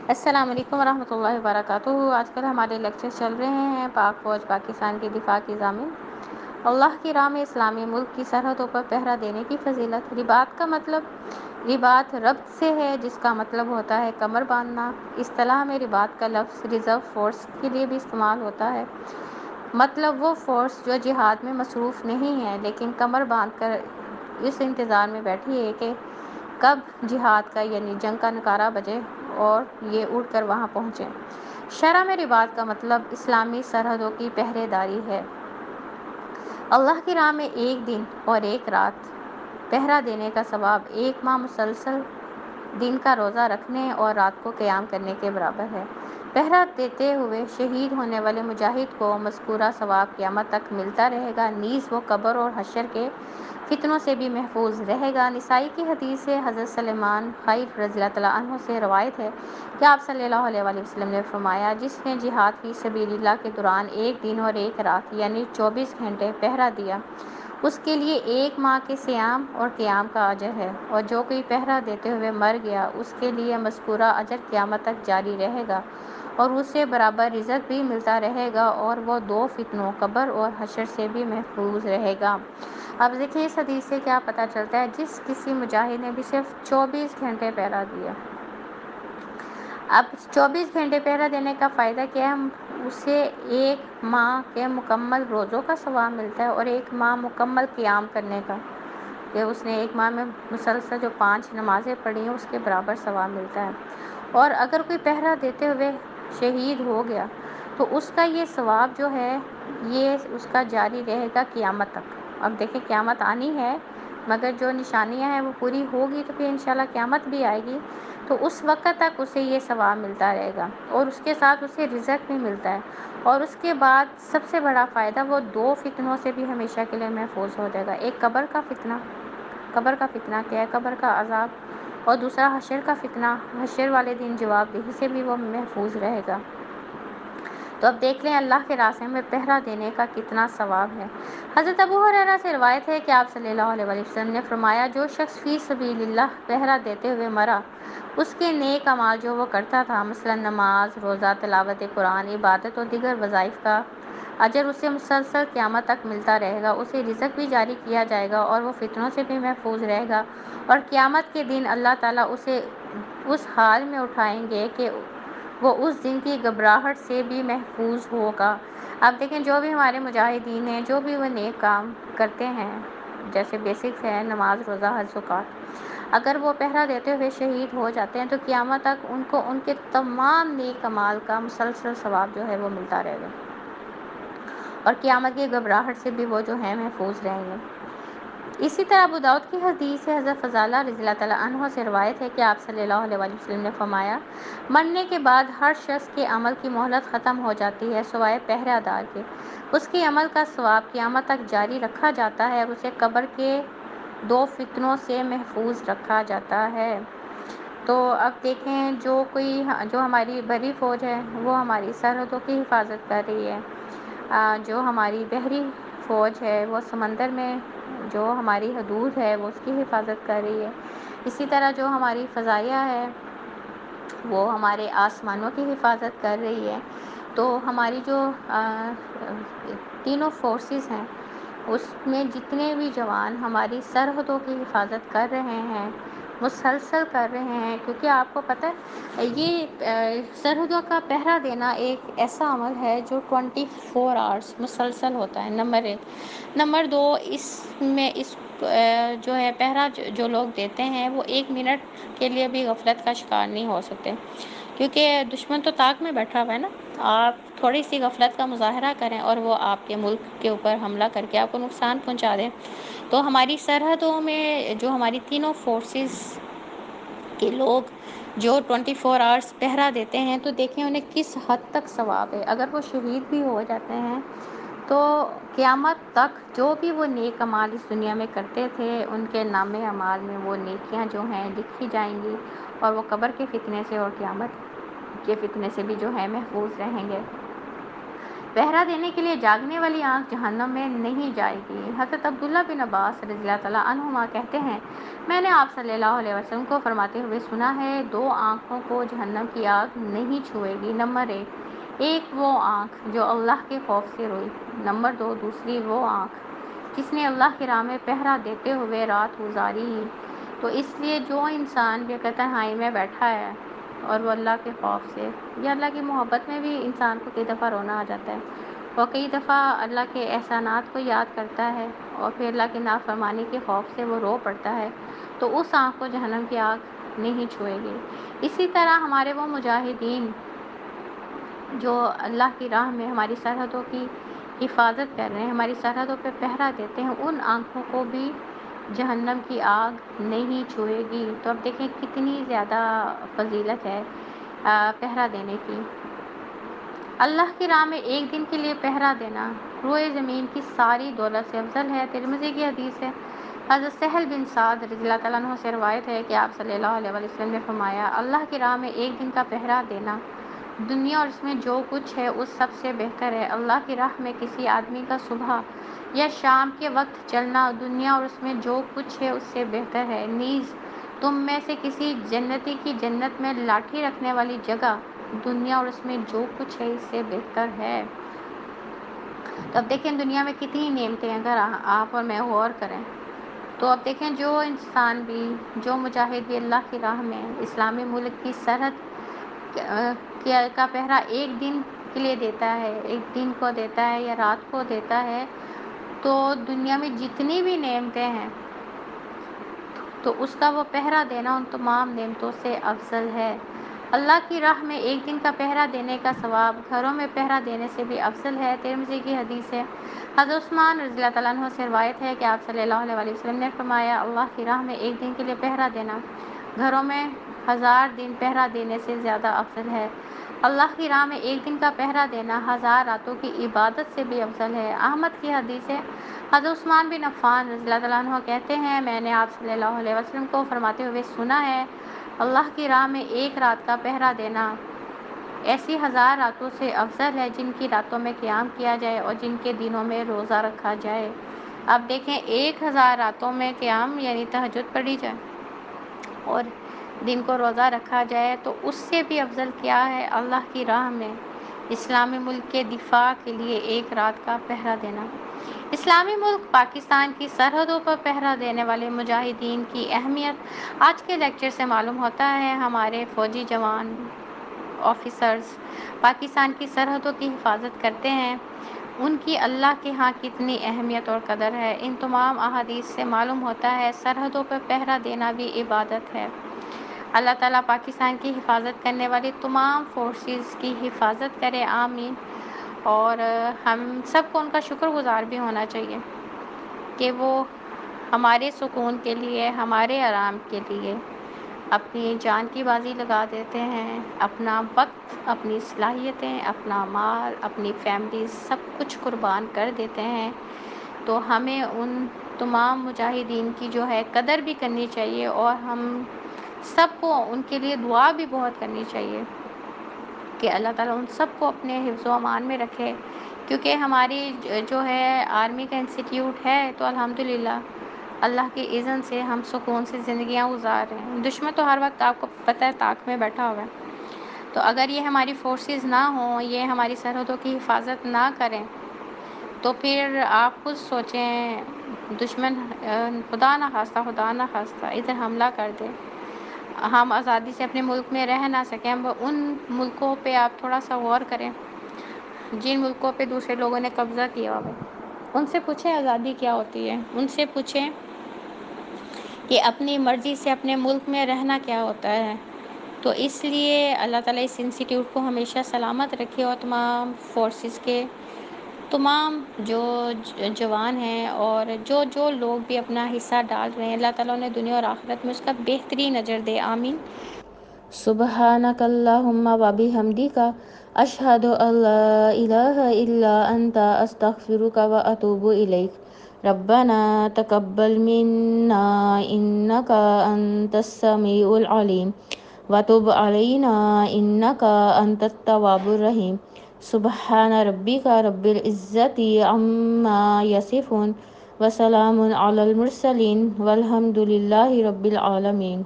السلام علیکم ورحمۃ اللہ وبرکاتہ۔ آج کل ہمارے لیکچر چل رہے ہیں پاک فوج پاکستان کے دفاع کی ضامن اللہ کی راہ میں اسلامی ملک کی سرحدوں پر پہرا دینے کی فضیلت۔ رباط کا مطلب رباط ربط سے ہے، جس کا مطلب ہوتا ہے کمر باندھنا۔ اصطلاح میں رباط کا لفظ ریزرو فورس کے لیے بھی استعمال ہوتا ہے، مطلب وہ فورس جو جہاد میں مصروف نہیں ہے لیکن کمر باندھ کر اس انتظار میں بیٹھی ہے کہ کب جہاد کا یعنی جنگ کا نعرہ بجے اور یہ اڑ کر وہاں پہنچے۔ شرع میں رباط کا مطلب اسلامی سرحدوں کی پہرے داری ہے۔ اللہ کی راہ میں ایک دن اور ایک رات پہرا دینے کا ثواب ایک ماہ مسلسل دن کا روزہ رکھنے اور رات کو قیام کرنے کے برابر ہے۔ پہرا دیتے ہوئے شہید ہونے والے مجاہد کو مذکورہ ثواب قیامت تک ملتا رہے گا، نیز وہ قبر اور حشر کے فتنوں سے بھی محفوظ رہے گا۔ نسائی کی حدیث سے حضرت سلمان خیف رضی اللہ تعالیٰ عنہ سے روایت ہے کہ آپ صلی اللہ علیہ وآلہ وسلم نے فرمایا، جس نے جہاد فی سبیل اللہ کے دوران ایک دن اور ایک رات یعنی 24 گھنٹے پہرا دیا، اس کے لیے ایک ماہ کے صیام اور قیام کا اجر ہے، اور جو کوئی پہرا دیتے ہوئے مر گیا اس کے لیے مذکورہ اجر قیامت تک جاری رہے گا اور اسے برابر رزق بھی ملتا رہے گا، اور وہ دو فتنوں قبر اور حشر سے بھی محفوظ رہے گا۔ اب دیکھیں اس حدیث سے کیا پتہ چلتا ہے، جس کسی مجاہد نے بھی صرف 24 گھنٹے پہرا دیا، اب 24 گھنٹے پہرا دینے کا فائدہ کیا ہے، اسے ایک ماہ کے مکمل روزوں کا ثواب ملتا ہے اور ایک ماہ مکمل قیام کرنے کا، کہ اس نے ایک ماہ میں مسلسل جو 5 نمازیں پڑھی ہیں اس کے برابر ثواب ملتا ہے۔ اور اگر کوئی پہرا دیتے ہوئے شہید ہو گیا تو اس کا یہ ثواب جو ہے یہ اس کا جاری رہے گا قیامت تک۔ اب دیکھیں قیامت آنی ہے، مگر جو نشانیاں ہیں وہ پوری ہوگی تو پھر انشاءاللہ قیامت بھی آئے گی، تو اس وقت تک اسے یہ ثواب ملتا رہے گا اور اس کے ساتھ اسے رزق بھی ملتا ہے، اور اس کے بعد سب سے بڑا فائدہ وہ دو فتنوں سے بھی ہمیشہ کے لیے محفوظ ہو جائے گا۔ ایک قبر کا فتنہ کیا ہے، قبر کا عذاب، اور دوسرا حشر کا فتنہ، حشر والے دن جواب دہی سے بھی وہ محفوظ رہے گا۔ تو اب دیکھ لیں اللہ کے راستے میں پہرا دینے کا کتنا ثواب ہے۔ حضرت ابو ہریرہ سے روایت ہے کہ آپ صلی اللہ علیہ وآلہ وسلم نے فرمایا، جو شخص فی سبیل اللہ پہرا دیتے ہوئے مرا، اس کے نیک اعمال جو وہ کرتا تھا، مثلا نماز، روزہ، تلاوت قرآن، عبادت اور دیگر وظائف کا اجر اسے مسلسل قیامت تک ملتا رہے گا، اسے رزق بھی جاری کیا جائے گا اور وہ فتنوں سے بھی محفوظ رہے گا، اور قیامت کے دن اللہ تعالیٰ اسے اس حال میں اٹھائیں گے کہ وہ اس دن کی گھبراہٹ سے بھی محفوظ ہوگا۔ اب دیکھیں جو بھی ہمارے مجاہدین ہیں، جو بھی وہ نیک کام کرتے ہیں، جیسے بیسکس ہے نماز، روزہ، حج، زکوٰۃ، اگر وہ پہرا دیتے ہوئے شہید ہو جاتے ہیں تو قیامت تک ان کو ان کے تمام نیک اعمال کا مسلسل ثواب جو ہے وہ ملتا رہے گا، اور قیامت کی گھبراہٹ سے بھی وہ جو ہیں محفوظ رہیں گے۔ اسی طرح ابو داؤد کی حدیث سے حضرت فضالہ رضی اللہ تعالیٰ عنہ سے روایت ہے کہ آپ صلی اللہ علیہ وآلہ وسلم نے فرمایا، مرنے کے بعد ہر شخص کے عمل کی مہلت ختم ہو جاتی ہے سوائے پہرہ دار کے، اس کے عمل کا ثواب قیامت تک جاری رکھا جاتا ہے اور اسے قبر کے دو فتنوں سے محفوظ رکھا جاتا ہے۔ تو اب دیکھیں جو ہماری بری فوج ہے وہ ہماری سرحدوں کی حفاظت کر رہی ہے، جو ہماری بحری فوج ہے وہ سمندر میں جو ہماری حدود ہے وہ اس کی حفاظت کر رہی ہے، اسی طرح جو ہماری فضائیہ ہے وہ ہمارے آسمانوں کی حفاظت کر رہی ہے۔ تو ہماری جو تینوں فورسز ہیں اس میں جتنے بھی جوان ہماری سرحدوں کی حفاظت کر رہے ہیں، مسلسل کر رہے ہیں، کیونکہ آپ کو پتہ ہے یہ سرحدوں کا پہرا دینا ایک ایسا عمل ہے جو 24 آورس مسلسل ہوتا ہے، نمبر 1۔ نمبر 2، اس میں جو ہے پہرا جو لوگ دیتے ہیں وہ 1 منٹ کے لیے بھی غفلت کا شکار نہیں ہو سکتے، کیونکہ دشمن تو طاق میں بیٹھا ہوا ہے نا، آپ تھوڑی سی غفلت کا مظاہرہ کریں اور وہ آپ کے ملک کے اوپر حملہ کر کے آپ کو نقصان پہنچا دیں۔ تو ہماری سرحدوں میں جو ہماری تینوں فورسز کے لوگ جو 24 آورس پہرا دیتے ہیں، تو دیکھیں انہیں کس حد تک ثواب ہے۔ اگر وہ شہید بھی ہو جاتے ہیں تو قیامت تک جو بھی وہ نیک اعمال اس دنیا میں کرتے تھے ان کے نام اعمال میں وہ نیکیاں جو ہیں لکھی جائیں گی، اور وہ قبر کے فتنے سے اور قیامت کے فتنے سے بھی جو ہے محفوظ رہیں گے۔ پہرا دینے کے لیے جاگنے والی آنکھ جہنم میں نہیں جائے گی۔ حضرت عبداللہ بن عباس رضی اللہ تعالیٰ عنہما کہتے ہیں، میں نے آپ صلی اللہ علیہ وسلم کو فرماتے ہوئے سنا ہے، دو آنکھوں کو جہنم کی آگ نہیں چھوئے گی۔ نمبر ایک وہ آنکھ جو اللہ کے خوف سے روئی۔ نمبر دو دوسری وہ آنکھ جس نے اللہ کی راہ میں پہرا دیتے ہوئے رات گزاری۔ تو اس لیے جو انسان بے تنہائی میں بیٹھا ہے اور وہ اللہ کے خوف سے یا اللہ کی محبت میں بھی انسان کو کئی دفعہ رونا آ جاتا ہے، اور کئی دفعہ اللہ کے احسانات کو یاد کرتا ہے اور پھر اللہ کی نافرمانی کے خوف سے وہ رو پڑتا ہے، تو اس آنکھ کو جہنم کی آگ نہیں چھوئے گی۔ اسی طرح ہمارے وہ مجاہدین جو اللہ کی راہ میں ہماری سرحدوں کی حفاظت کر رہے ہیں، ہماری سرحدوں پہ پہرا دیتے ہیں، ان آنکھوں کو بھی جہنم کی آگ نہیں چھوئے گی۔ تو اب دیکھیں کتنی زیادہ فضیلت ہے پہرا دینے کی۔ اللہ کی راہ میں ایک دن کے لیے پہرا دینا روئے زمین کی ساری دولت سے افضل ہے۔ ترمذی کی حدیث ہے، حضرت سہل بن سعد رضی اللہ تعالیٰ عنہ سے روایت ہے کہ آپ صلی اللہ علیہ وسلم نے فرمایا، اللہ کی راہ میں ایک دن کا پہرا دینا دنیا اور اس میں جو کچھ ہے اس سب سے بہتر ہے۔ اللہ کی راہ میں کسی آدمی کا صبح یا شام کے وقت چلنا دنیا اور اس میں جو کچھ ہے اس سے بہتر ہے۔ نیز تم میں سے کسی جنتی کی جنت میں لاٹھی رکھنے والی جگہ دنیا اور اس میں جو کچھ ہے اس سے بہتر ہے۔ تو اب دیکھیں دنیا میں کتنی نعمتیں ہیں، اگر آپ اور میں غور کریں تو اب دیکھیں جو انسان بھی، جو مجاہد بھی اللہ کی راہ میں اسلامی ملک کی سرحد کا پہرا ایک دن کے لیے دیتا ہے، ایک دن کو دیتا ہے یا رات کو دیتا ہے، تو دنیا میں جتنی بھی نعمتیں ہیں تو اس کا وہ پہرا دینا ان تمام نعمتوں سے افضل ہے۔ اللہ کی راہ میں ایک دن کا پہرا دینے کا ثواب گھروں میں پہرا دینے سے بھی افضل ہے۔ ترمذی کی حدیث ہے، حضرت عثمان رضی اللہ تعالیٰ عنہ سے روایت ہے کہ آپ صلی اللہ علیہ وسلم نے فرمایا، اللہ کی راہ میں ایک دن کے لیے پہرا دینا گھروں میں 1000 دن پہرا دینے سے زیادہ افضل ہے۔ اللہ کی راہ میں ایک دن کا پہرا دینا 1000 راتوں کی عبادت سے بھی افضل ہے۔ احمد کی حدیث ہے، حضرت عثمان بن عفان رضی اللہ تعالیٰ عنہ کہتے ہیں، میں نے آپ صلی اللہ علیہ وسلم کو فرماتے ہوئے سنا ہے، اللہ کی راہ میں ایک رات کا پہرا دینا ایسی 1000 راتوں سے افضل ہے جن کی راتوں میں قیام کیا جائے اور جن کے دنوں میں روزہ رکھا جائے۔ اب دیکھیں 1000 راتوں میں قیام یعنی تہجد پڑھی جائے اور دن کو روزہ رکھا جائے، تو اس سے بھی افضل کیا ہے اللہ کی راہ میں اسلامی ملک کے دفاع کے لیے ایک رات کا پہرا دینا۔ اسلامی ملک پاکستان کی سرحدوں پر پہرا دینے والے مجاہدین کی اہمیت آج کے لیکچر سے معلوم ہوتا ہے۔ ہمارے فوجی جوان، آفیسرز پاکستان کی سرحدوں کی حفاظت کرتے ہیں، ان کی اللہ کے ہاں کتنی اہمیت اور قدر ہے۔ ان تمام احادیث سے معلوم ہوتا ہے سرحدوں پر پہرا دینا بھی عبادت ہے۔ اللہ تعالیٰ پاکستان کی حفاظت کرنے والی تمام فورسز کی حفاظت کرے، آمین۔ اور ہم سب کو ان کا شکر گزار بھی ہونا چاہیے کہ وہ ہمارے سکون کے لیے، ہمارے آرام کے لیے اپنی جان کی بازی لگا دیتے ہیں، اپنا وقت، اپنی صلاحیتیں، اپنا مال، اپنی فیملیز سب کچھ قربان کر دیتے ہیں۔ تو ہمیں ان تمام مجاہدین کی جو ہے قدر بھی کرنی چاہیے، اور ہم سب کو ان کے لیے دعا بھی بہت کرنی چاہیے کہ اللہ تعالیٰ ان سب کو اپنے حفظ و امان میں رکھے، کیونکہ ہماری جو ہے آرمی کا انسٹیٹیوٹ ہے تو الحمدللہ اللہ کی اذن سے ہم سکون سے زندگیاں گزار رہے ہیں۔ دشمن تو ہر وقت آپ کو پتہ ہے طاق میں بیٹھا ہوا ہے، تو اگر یہ ہماری فورسز نہ ہوں، یہ ہماری سرحدوں کی حفاظت نہ کریں، تو پھر آپ خود سوچیں دشمن خدا نہ خواستہ ادھر حملہ کر دے، ہم آزادی سے اپنے ملک میں رہ نہ سکیں۔ ان ملکوں پہ آپ تھوڑا سا غور کریں جن ملکوں پہ دوسرے لوگوں نے قبضہ کیا ہوا، ان سے پوچھیں آزادی کیا ہوتی ہے، ان سے پوچھیں کہ اپنی مرضی سے اپنے ملک میں رہنا کیا ہوتا ہے۔ تو اس لیے اللہ تعالیٰ اس انسٹیٹیوٹ کو ہمیشہ سلامت رکھے، اور تمام فورسز کے تمام جو جوان ہیں اور جو لوگ بھی اپنا حصہ ڈال رہے ہیں، اللہ تعالیٰ انہیں دنیا اور آخرت میں اس کا بہترین اجر دے، آمین۔ سبحانک اللہم و بحمدک، اشہد ان لا الہ الا انت، استغفرک و اتوب الیک۔ ربنا تقبل منا انک انت السمیع العلیم وتب علینا انک انت التواب الرحیم۔ سبحان ربک رب العزت عما یصفون وسلام علی المرسلین والحمد للہ رب العالمین۔